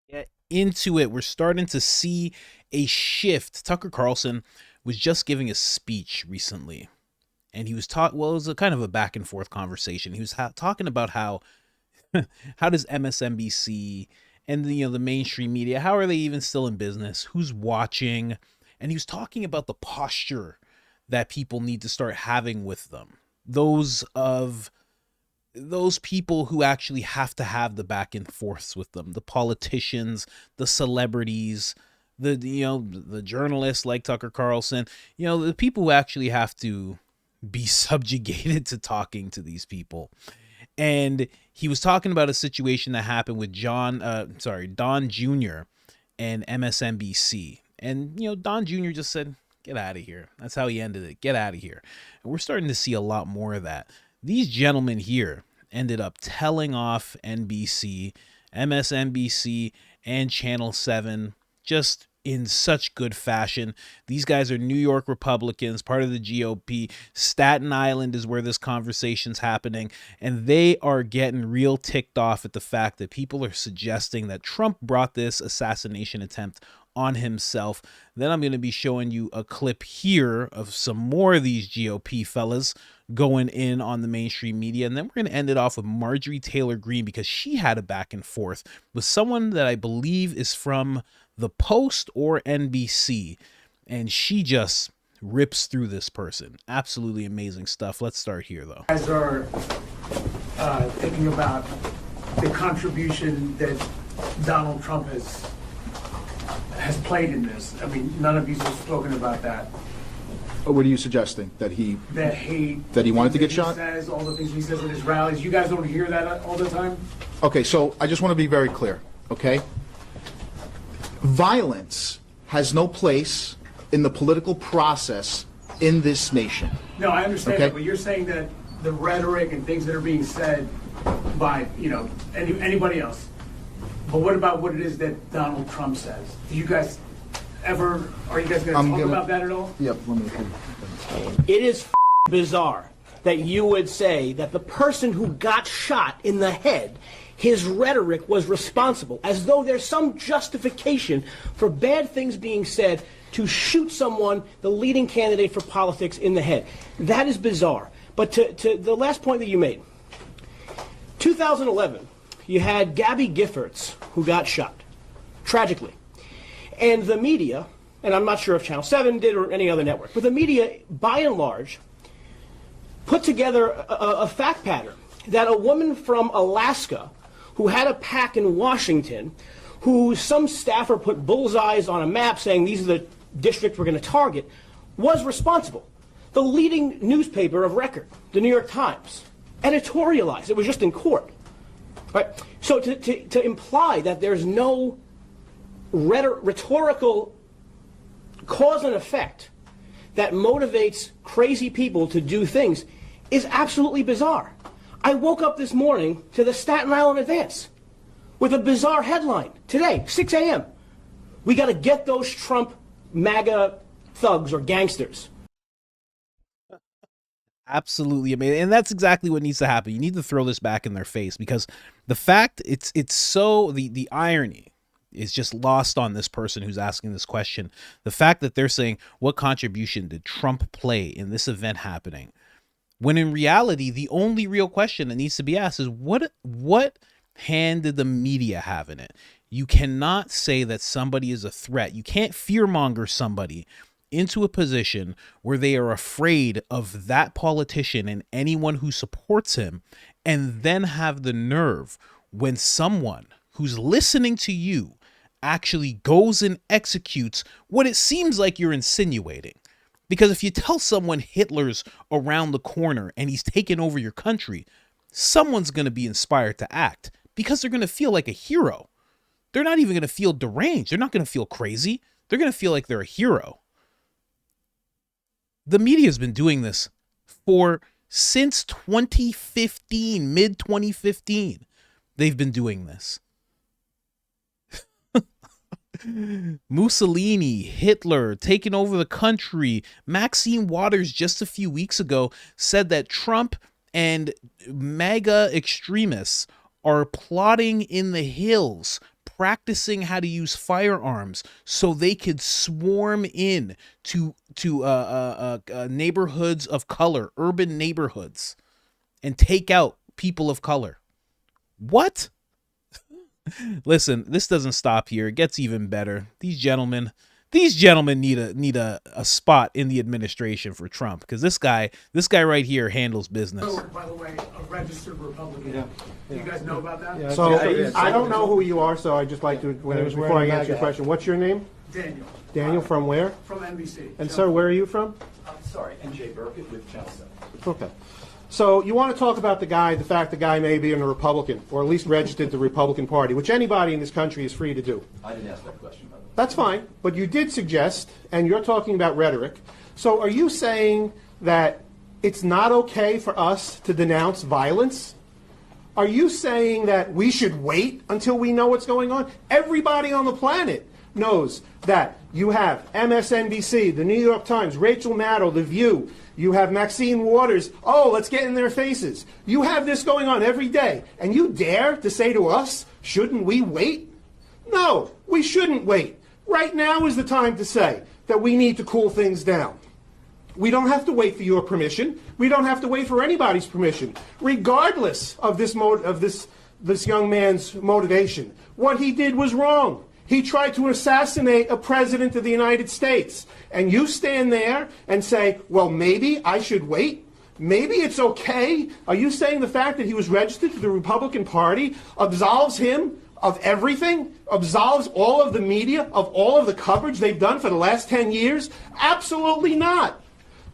Get into it. We're starting to see a shift. Tucker Carlson was just giving a speech recently, and he was well, it was a kind of a back and forth conversation. He was talking about how does MSNBC and the mainstream media, how are they even still in business? Who's watching? And he was talking about the posture that people need to start having with them. Those people who actually have to have the back and forths with them, the politicians, the celebrities, the journalists like Tucker Carlson, the people who actually have to be subjugated to talking to these people. And he was talking about a situation that happened with Don Jr. and MSNBC. And Don Jr. just said, "Get out of here." That's how he ended it. "Get out of here." And we're starting to see a lot more of that. These gentlemen here ended up telling off NBC, MSNBC, and Channel 7 just in such good fashion. These guys are New York Republicans, part of the GOP. Staten Island is where this conversation's happening, and they are getting real ticked off at the fact that people are suggesting that Trump brought this assassination attempt on himself. Then I'm going to be showing you a clip here of some more of these GOP fellas going in on the mainstream media. And then we're going to end it off with Marjorie Taylor Greene, because she had a back and forth with someone that I believe is from the Post or NBC. And she just rips through this person. Absolutely amazing stuff. Let's start here, though. Guys are thinking about the contribution that Donald Trump has played in this. I mean, none of you have spoken about that. What are you suggesting? That he hate, that he wanted to get shot? He says all the things he says at his rallies. You guys don't hear that all the time? Okay, so I just want to be very clear, okay? Violence has no place in the political process in this nation. No, I understand okay? that, but you're saying that the rhetoric and things that are being said by, anybody else. But what about what it is that Donald Trump says? Are you guys going to talk about that at all? Yep, let me. It is bizarre that you would say that the person who got shot in the head, his rhetoric was responsible, as though there's some justification for bad things being said to shoot someone, the leading candidate for politics, in the head. That is bizarre. But to the last point that you made, 2011, you had Gabby Giffords, who got shot, tragically. And the media, and I'm not sure if Channel 7 did or any other network, but the media, by and large, put together a fact pattern that a woman from Alaska who had a PAC in Washington, who some staffer put bullseyes on a map saying these are the districts we're going to target, was responsible. The leading newspaper of record, the New York Times, editorialized. It was just in court. Right? So to imply that there's no rhetorical cause and effect that motivates crazy people to do things is absolutely bizarre. I woke up this morning to the Staten Island Advance with a bizarre headline today, 6 a.m. We got to get those Trump MAGA thugs or gangsters. Absolutely amazing. And that's exactly what needs to happen. You need to throw this back in their face, because the fact it's so the irony is just lost on this person who's asking this question. The fact that they're saying, what contribution did Trump play in this event happening? When in reality, the only real question that needs to be asked is what hand did the media have in it? You cannot say that somebody is a threat. You can't fearmonger somebody into a position where they are afraid of that politician and anyone who supports him, and then have the nerve when someone who's listening to you actually goes and executes what it seems like you're insinuating. Because if you tell someone Hitler's around the corner and he's taken over your country, someone's going to be inspired to act, because they're going to feel like a hero. They're not even going to feel deranged. They're not going to feel crazy. They're going to feel like they're a hero. The media has been doing this since 2015, mid 2015. They've been doing this. Mussolini, Hitler taking over the country. Maxine Waters just a few weeks ago said that Trump and MAGA extremists are plotting in the hills, practicing how to use firearms so they could swarm in to neighborhoods of color, urban neighborhoods, and take out people of color. What? Listen, this doesn't stop here. It gets even better. These gentlemen need a spot in the administration for Trump, because this guy right here handles business. Oh, by the way, a registered Republican. Yeah. Do you guys know about that? Yeah, so I don't know who you are, so I just like to, before I answer your question, what's your name? Daniel. Daniel, from where? From NBC. And sir, where are you from? Sorry, NJ Burkett with Channel 7. Okay. So you want to talk about the fact the guy may be a Republican, or at least registered to the Republican Party, which anybody in this country is free to do. I didn't ask that question, by the way. That's fine, but you did suggest, and you're talking about rhetoric. So are you saying that it's not okay for us to denounce violence? Are you saying that we should wait until we know what's going on? Everybody on the planet knows that you have MSNBC, the New York Times, Rachel Maddow, The View. You have Maxine Waters. Oh, let's get in their faces. You have this going on every day. And you dare to say to us, shouldn't we wait? No, we shouldn't wait. Right now is the time to say that we need to cool things down. We don't have to wait for your permission. We don't have to wait for anybody's permission, regardless of this young man's motivation. What he did was wrong. He tried to assassinate a president of the United States. And you stand there and say, well, maybe I should wait. Maybe it's okay. Are you saying the fact that he was registered to the Republican Party absolves him of everything? Absolves all of the media of all of the coverage they've done for the last 10 years? Absolutely not.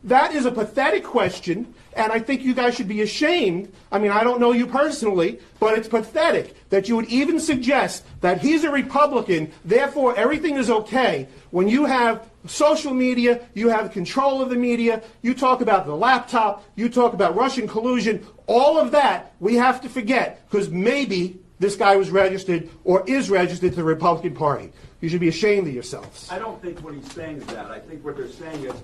That is a pathetic question, and I think you guys should be ashamed. I mean, I don't know you personally, but it's pathetic that you would even suggest that he's a Republican, therefore everything is okay, when you have social media, you have control of the media, you talk about the laptop, you talk about Russian collusion, all of that we have to forget, because maybe this guy was registered or is registered to the Republican Party. You should be ashamed of yourselves. I don't think what he's saying is that. I think what they're saying is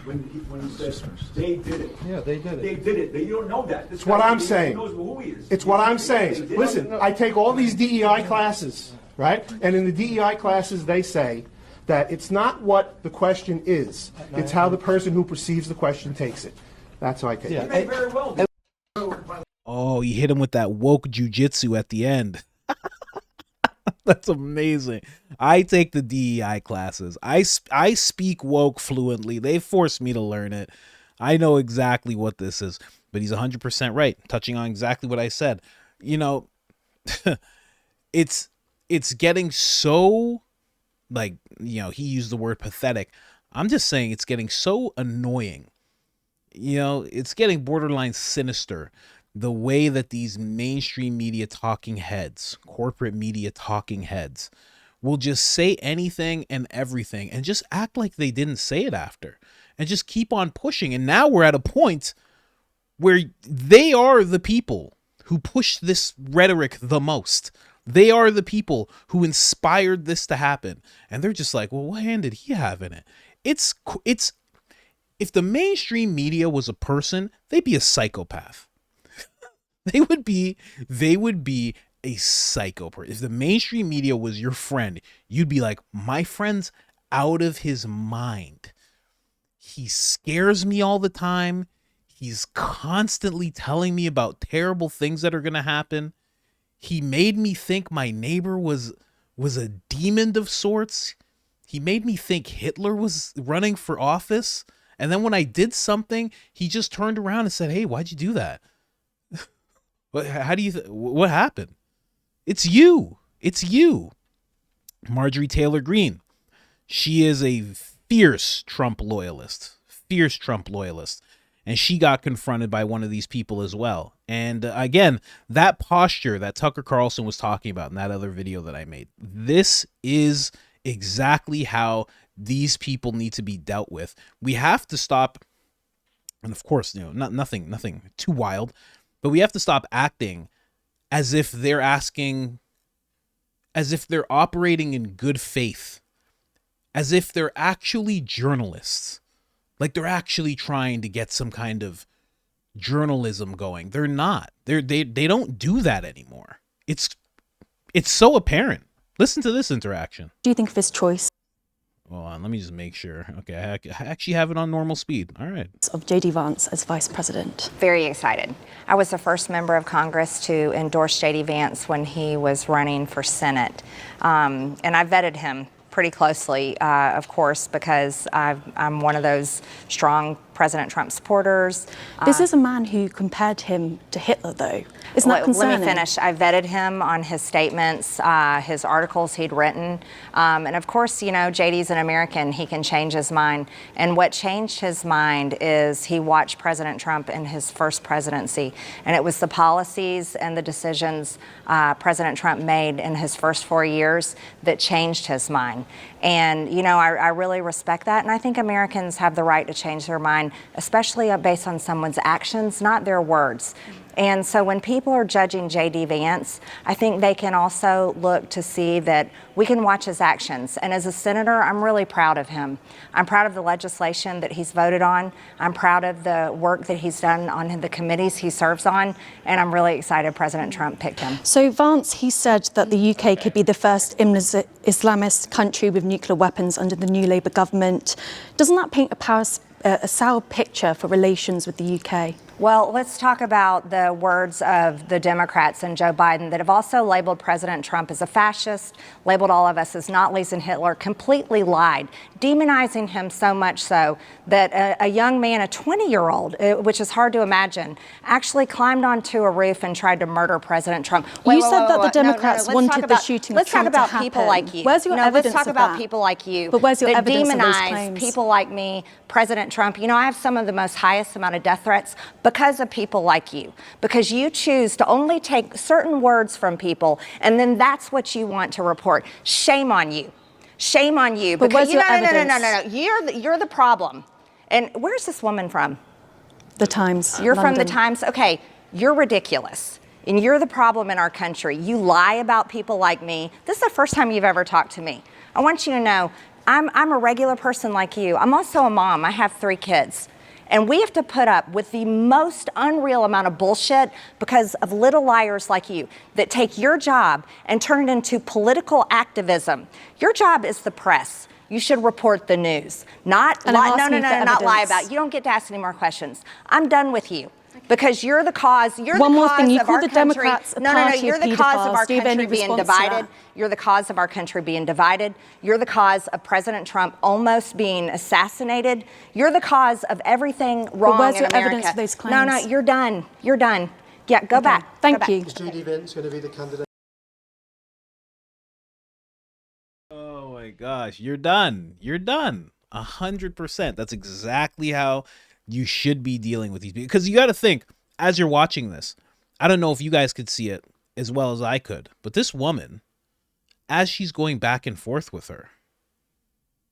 when he says they did it. Yeah, they did it. They did it. You don't know that. It's what I'm saying. Knows who he is. It's what I'm saying. Listen, I take all these DEI classes, right? And in the DEI classes, they say that it's not what the question is. It's how the person who perceives the question takes it. That's how I take it. He may very well be. Oh, you hit him with that woke jujitsu at the end. That's amazing. I take the DEI classes. I speak woke fluently. They forced me to learn it. I know exactly what this is. But he's 100% right, touching on exactly what I said. You know, it's getting so, like, you know, he used the word pathetic. I'm just saying it's getting so annoying. You know, it's getting borderline sinister. The way that these mainstream media talking heads, corporate media talking heads, will just say anything and everything and just act like they didn't say it after and just keep on pushing. And now we're at a point where they are the people who push this rhetoric the most. They are the people who inspired this to happen. And they're just like, well, what hand did he have in it? It's if the mainstream media was a person, they'd be a psychopath. They would be a psychopath. If the mainstream media was your friend, you'd be like, my friend's out of his mind. He scares me all the time. He's constantly telling me about terrible things that are going to happen. He made me think my neighbor was a demon of sorts. He made me think Hitler was running for office. And then when I did something, he just turned around and said, hey, why'd you do that? How do you what happened? It's you. It's you. Marjorie Taylor Greene. She is a fierce Trump loyalist. And she got confronted by one of these people as well. And again, that posture that Tucker Carlson was talking about in that other video that I made, this is exactly how these people need to be dealt with. We have to stop, and of course, you know, nothing too wild, but we have to stop acting as if they're operating in good faith, as if they're actually journalists, like they're actually trying to get some kind of journalism going. They're not. They don't do that anymore. It's so apparent. Listen to this interaction. Do you think of his choice Hold on, let me just make sure. Okay, I actually have it on normal speed. All right. of J.D. Vance as vice president? Very excited. I was the first member of Congress to endorse J.D. Vance when he was running for Senate. And I vetted him pretty closely, of course, because I'm one of those strong President Trump supporters. This is a man who compared him to Hitler, though. Isn't that concerning? Let me finish. I vetted him on his statements, his articles he'd written. And of course, you know, JD's an American. He can change his mind. And what changed his mind is he watched President Trump in his first presidency. And it was the policies and the decisions President Trump made in his first 4 years that changed his mind. And, you know, I really respect that. And I think Americans have the right to change their mind, especially based on someone's actions, not their words. And so when people are judging J.D. Vance, I think they can also look to see that we can watch his actions. And as a senator, I'm really proud of him. I'm proud of the legislation that he's voted on. I'm proud of the work that he's done on the committees he serves on. And I'm really excited President Trump picked him. So Vance, he said that the UK could be the first Islamist country with nuclear weapons under the new Labour government. Doesn't that paint a sour picture for relations with the UK? Well, let's talk about the words of the Democrats and Joe Biden that have also labeled President Trump as a fascist, labeled all of us as Nazis and Hitler, completely lied, demonizing him so much so that a young man, a 20-year-old, which is hard to imagine, actually climbed onto a roof and tried to murder President Trump. You said that the Democrats wanted the shooting of Trump to happen. Let's talk about people like you. Where's your evidence of that? Let's talk about people like you. But where's your that evidence of those demonize claims? People like me, President Trump. You know, I have some of the most highest amount of death threats because of people like you, because you choose to only take certain words from people, and then that's what you want to report. Shame on you. Shame on you. But because where's your evidence? No. You're the problem. And where's this woman from? The Times. You're London. from the Times? Okay, you're ridiculous. And you're the problem in our country. You lie about people like me. This is the first time you've ever talked to me. I want you to know I'm a regular person like you. I'm also a mom. I have 3 kids. And we have to put up with the most unreal amount of bullshit because of little liars like you that take your job and turn it into political activism. Your job is the press. You should report the news, not lie. No, not lie about it. You don't get to ask any more questions. I'm done with you. Because you're the cause. You're One the more cause thing. You of call our the country. Democrats a No. party You're of the cause of pedophiles. our Do you have any country being response to divided. that? You're the cause of our country being divided. You're the cause of President Trump almost being assassinated. You're the cause of everything wrong where's in your America. evidence for those claims? No, you're done. You're done. Yeah, go back. Thank Go back. you. Is J.D. Vance going to be the candidate? Oh my gosh, you're done. You're done. 100%. That's exactly how you should be dealing with these people. Because you got to think, as you're watching this, I don't know if you guys could see it as well as I could, but this woman, as she's going back and forth with her,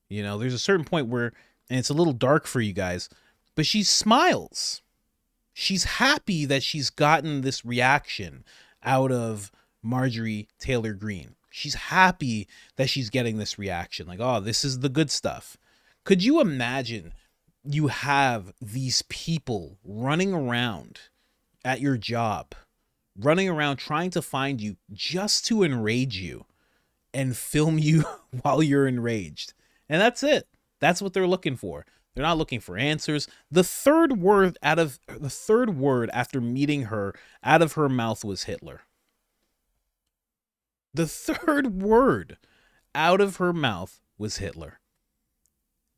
you know, there's a certain point where, and it's a little dark for you guys, but she smiles. She's happy that she's gotten this reaction out of Marjorie Taylor Greene. She's happy that she's getting this reaction. Like, oh, this is the good stuff. Could you imagine you have these people running around at your job, running around trying to find you just to enrage you and film you while you're enraged? And that's it. That's what they're looking for. They're not looking for answers. The third word after meeting her out of her mouth was Hitler. The third word out of her mouth was Hitler.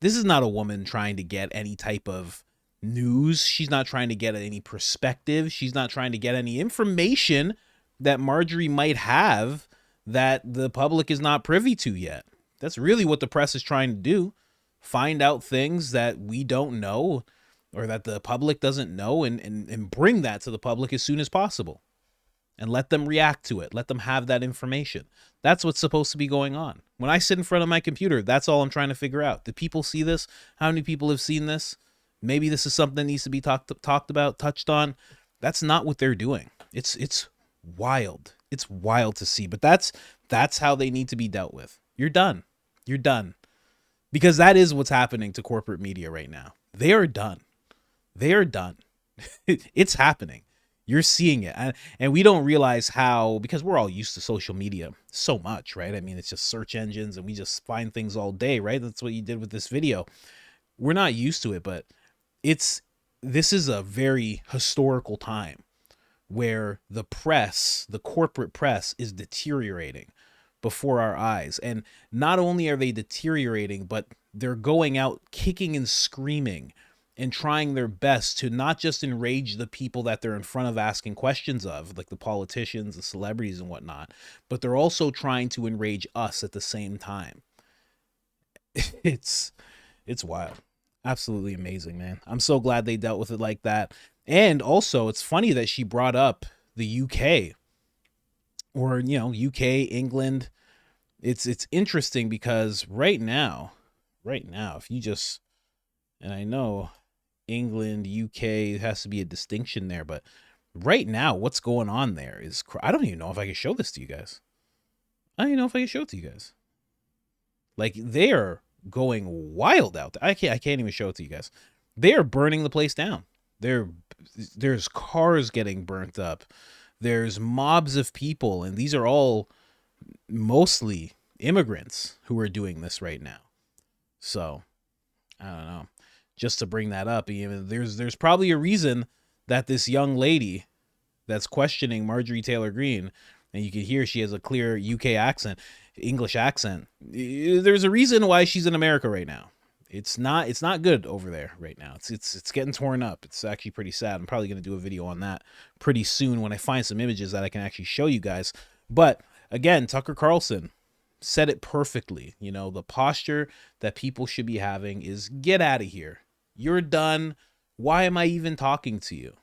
This is not a woman trying to get any type of news. She's not trying to get any perspective. She's not trying to get any information that Marjorie might have that the public is not privy to yet. That's really what the press is trying to do. Find out things that we don't know or that the public doesn't know and bring that to the public as soon as possible. And let them react to it. Let them have that information. That's what's supposed to be going on. When I sit in front of my computer, that's all I'm trying to figure out. Do people see this? How many people have seen this? Maybe this is something that needs to be talked about, touched on. That's not what they're doing. It's wild. It's wild to see. But that's how they need to be dealt with. You're done. You're done. Because that is what's happening to corporate media right now. They are done. They are done. It's happening. You're seeing it. And we don't realize how, because we're all used to social media so much, right? I mean, it's just search engines and we just find things all day, right? That's what you did with this video. We're not used to it, but this is a very historical time where the press, the corporate press, is deteriorating before our eyes. And not only are they deteriorating, but they're going out kicking and screaming and trying their best to not just enrage the people that they're in front of asking questions of, like the politicians, the celebrities and whatnot, but they're also trying to enrage us at the same time. It's wild. Absolutely amazing, man. I'm so glad they dealt with it like that. And also, it's funny that she brought up the UK, or, you know, UK, England. It's interesting because right now, if you just, and I know England, UK, has to be a distinction there, but right now, what's going on there is, I don't even know if I can show this to you guys. I don't even know if I can show it to you guys. Like, they're going wild out there. I can't even show it to you guys. They are burning the place down. There's cars getting burnt up. There's mobs of people, and these are all mostly immigrants who are doing this right now. So, I don't know. Just to bring that up, even there's probably a reason that this young lady that's questioning Marjorie Taylor Greene, and you can hear she has a clear UK accent, English accent. There's a reason why she's in America right now. It's not good over there right now. It's getting torn up. It's actually pretty sad. I'm probably going to do a video on that pretty soon when I find some images that I can actually show you guys. But again, Tucker Carlson said it perfectly. You know, the posture that people should be having is, get out of here. You're done. Why am I even talking to you?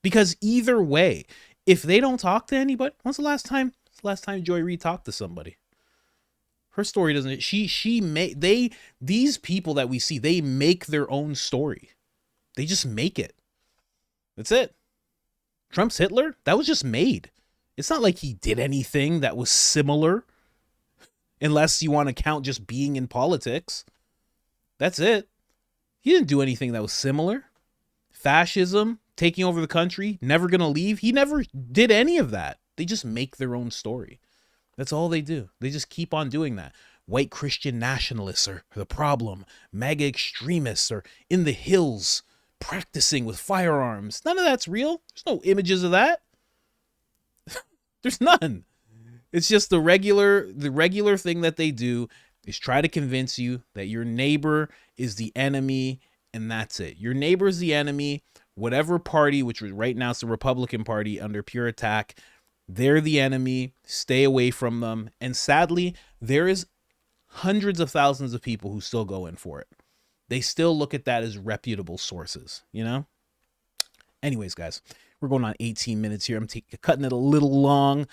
Because either way, if they don't talk to anybody, when's the last time Joy Reid talked to somebody? Her story doesn't, these people that we see, they make their own story. They just make it. That's it. Trump's Hitler, that was just made. It's not like he did anything that was similar, unless you want to count just being in politics. That's it. He didn't do anything that was similar. Fascism, taking over the country, never going to leave. He never did any of that. They just make their own story. That's all they do. They just keep on doing that. White Christian nationalists are the problem. MAGA extremists are in the hills practicing with firearms. None of that's real. There's no images of that. There's none. It's just the regular thing that they do is try to convince you that your neighbor is the enemy, and that's it. Your neighbor is the enemy. Whatever party, which right now it's the Republican Party under pure attack, they're the enemy. Stay away from them. And sadly, there is hundreds of thousands of people who still go in for it. They still look at that as reputable sources, you know? Anyways, guys, we're going on 18 minutes here. I'm cutting it a little long,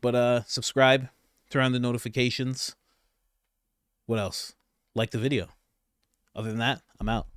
but subscribe, turn on the notifications. What else? Like the video. Other than that, I'm out.